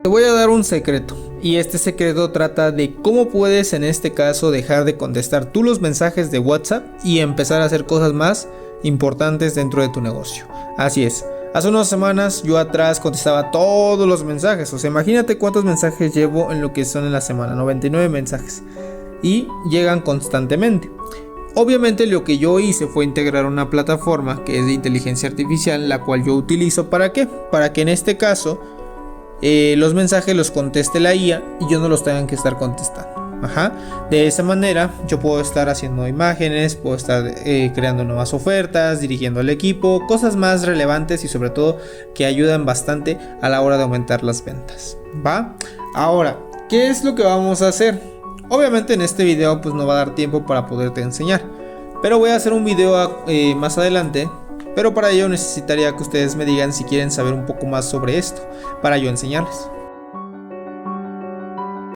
Te voy a dar un secreto, y este secreto trata de cómo puedes en este caso dejar de contestar tú los mensajes de WhatsApp y empezar a hacer cosas más importantes dentro de tu negocio. Así es, hace unas semanas yo atrás contestaba todos los mensajes, o sea, imagínate cuántos mensajes llevo en lo que son en la semana, 99 mensajes, y llegan constantemente. Obviamente lo que yo hice fue integrar una plataforma que es de inteligencia artificial, la cual yo utilizo ¿para qué? Para que en este caso los mensajes los conteste la IA y yo no los tengan que estar contestando. De esa manera yo puedo estar haciendo imágenes, puedo estar creando nuevas ofertas, dirigiendo al equipo, cosas más relevantes y sobre todo que ayudan bastante a la hora de aumentar las ventas. Ahora, ¿qué es lo que vamos a hacer? Obviamente en este video pues no va a dar tiempo para poderte enseñar, pero voy a hacer un video más adelante. Pero para ello necesitaría que ustedes me digan si quieren saber un poco más sobre esto, para yo enseñarles.